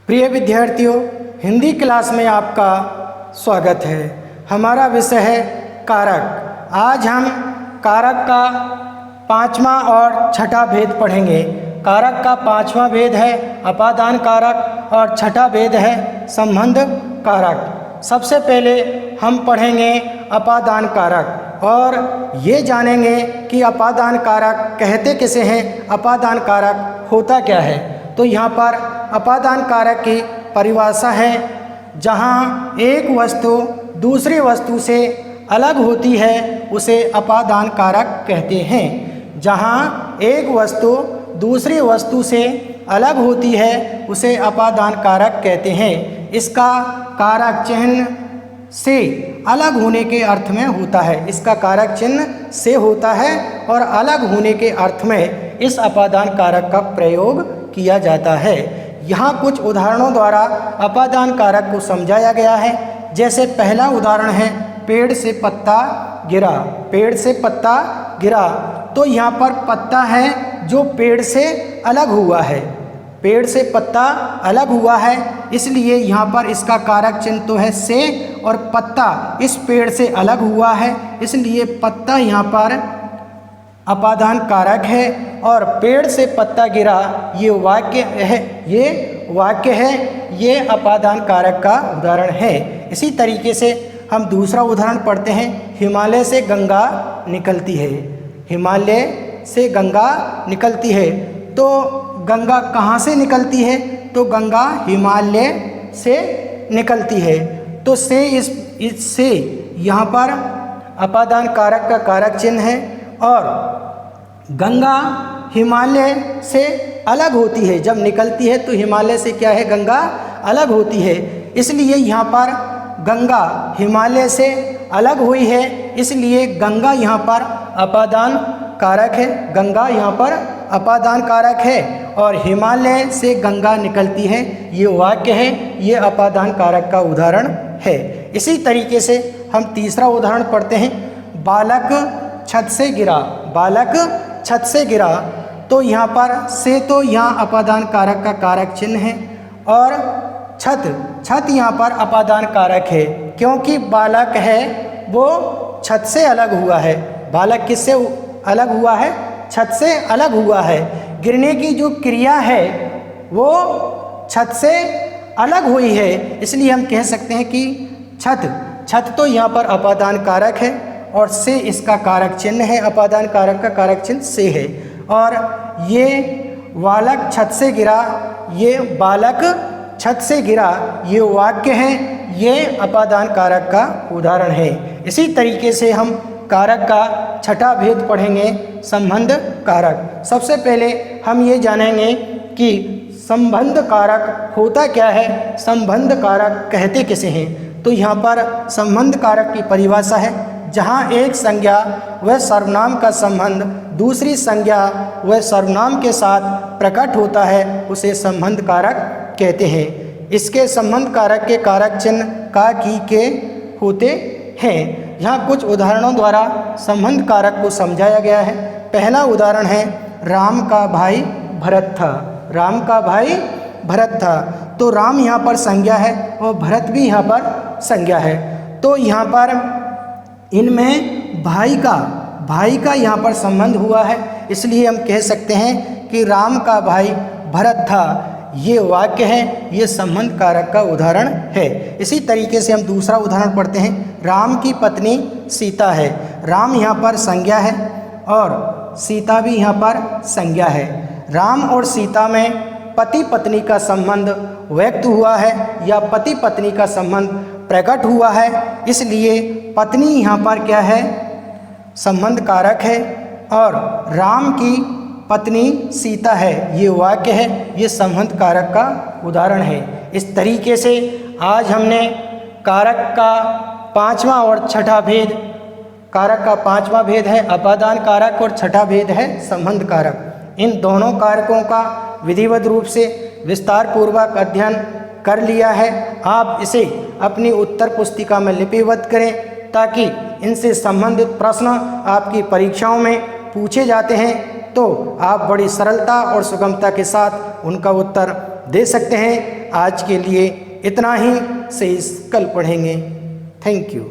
प्रिय विद्यार्थियों, हिंदी क्लास में आपका स्वागत है। हमारा विषय है कारक। आज हम कारक का पांचवा और छठा भेद पढ़ेंगे। कारक का पांचवा भेद है अपादान कारक और छठा भेद है संबंध कारक। सबसे पहले हम पढ़ेंगे अपादान कारक और ये जानेंगे कि अपादान कारक कहते किसे हैं, अपादान कारक होता क्या है। तो यहाँ पर अपादान कारक की परिभाषा है, जहाँ एक वस्तु दूसरी वस्तु से अलग होती है उसे अपादान कारक कहते हैं। जहाँ एक वस्तु दूसरी वस्तु से अलग होती है उसे अपादान कारक कहते हैं। इसका कारक चिन्ह से अलग होने के अर्थ में होता है। इसका कारक चिन्ह से होता है और अलग होने के अर्थ में इस अपादान कारक का प्रयोग किया जाता है। यहाँ कुछ उदाहरणों द्वारा अपादान कारक को समझाया गया है। जैसे पहला उदाहरण है पेड़ से पत्ता गिरा। पेड़ से पत्ता गिरा तो यहाँ पर पत्ता है जो पेड़ से अलग हुआ है। पेड़ से पत्ता अलग हुआ है, इसलिए यहाँ पर इसका कारक चिन्ह तो है से, और पत्ता इस पेड़ से अलग हुआ है, इसलिए पत्ता यहाँ पर अपादान कारक है। और पेड़ से पत्ता गिरा ये वाक्य है, ये अपादान कारक का उदाहरण है। इसी तरीके से हम दूसरा उदाहरण पढ़ते हैं। हिमालय से गंगा निकलती है। हिमालय से गंगा निकलती है तो गंगा कहाँ से निकलती है, तो गंगा हिमालय से निकलती है। तो से इससे यहाँ पर अपादान कारक का कारक चिन्ह है। और गंगा हिमालय से अलग होती है, जब निकलती है तो हिमालय से क्या है, गंगा अलग होती है, इसलिए यहाँ पर गंगा हिमालय से अलग हुई है, इसलिए गंगा यहाँ पर अपादान कारक है। गंगा यहाँ पर अपादान कारक है और हिमालय से गंगा निकलती है ये वाक्य है, ये अपादान कारक का उदाहरण है। इसी तरीके से हम तीसरा उदाहरण पढ़ते हैं। बालक छत से गिरा। बालक छत से गिरा तो यहाँ पर से तो यहाँ अपादान कारक का कारक चिन्ह है और छत यहाँ पर अपादान कारक है, क्योंकि बालक है वो छत से अलग हुआ है। बालक किससे अलग हुआ है, छत से अलग हुआ है। गिरने की जो क्रिया है वो छत से अलग हुई है, इसलिए हम कह सकते हैं कि छत तो यहाँ पर अपादान कारक है और से इसका कारक चिन्ह है। अपादान कारक का कारक चिन्ह से है। और ये बालक छत से गिरा, ये बालक छत से गिरा ये वाक्य है, ये अपादान कारक का उदाहरण है। इसी तरीके से हम कारक का छठा भेद पढ़ेंगे, संबंध कारक। सबसे पहले हम ये जानेंगे कि संबंध कारक होता क्या है, संबंध कारक कहते किसे हैं। तो यहाँ पर संबंध कारक की परिभाषा है, जहाँ एक संज्ञा व सर्वनाम का संबंध दूसरी संज्ञा व सर्वनाम के साथ प्रकट होता है उसे संबंध कारक कहते हैं। इसके संबंध कारक के कारक चिन्ह का, की, के होते हैं। यहाँ कुछ उदाहरणों द्वारा संबंध कारक को समझाया गया है। पहला उदाहरण है राम का भाई भरत था। राम का भाई भरत था तो राम यहाँ पर संज्ञा है और भरत भी यहाँ पर संज्ञा है। तो यहाँ पर इनमें भाई का यहाँ पर संबंध हुआ है, इसलिए हम कह सकते हैं कि राम का भाई भरत था ये वाक्य है, ये संबंध कारक का उदाहरण है। इसी तरीके से हम दूसरा उदाहरण पढ़ते हैं। राम की पत्नी सीता है। राम यहाँ पर संज्ञा है और सीता भी यहाँ पर संज्ञा है। राम और सीता में पति पत्नी का संबंध व्यक्त हुआ है या पति पत्नी का संबंध प्रकट हुआ है, इसलिए पत्नी यहाँ पर क्या है, संबंध कारक है। और राम की पत्नी सीता है ये वाक्य है, ये संबंध कारक का उदाहरण है। इस तरीके से आज हमने कारक का पांचवा और छठा भेद, कारक का पांचवा भेद है अपादान कारक और छठा भेद है संबंध कारक। इन दोनों कारकों का विधिवत रूप से विस्तार पूर्वक अध्ययन कर लिया है। आप इसे अपनी उत्तर पुस्तिका में लिपिबद्ध करें ताकि इनसे संबंधित प्रश्न आपकी परीक्षाओं में पूछे जाते हैं तो आप बड़ी सरलता और सुगमता के साथ उनका उत्तर दे सकते हैं। आज के लिए इतना ही, शेष कल पढ़ेंगे। Thank you.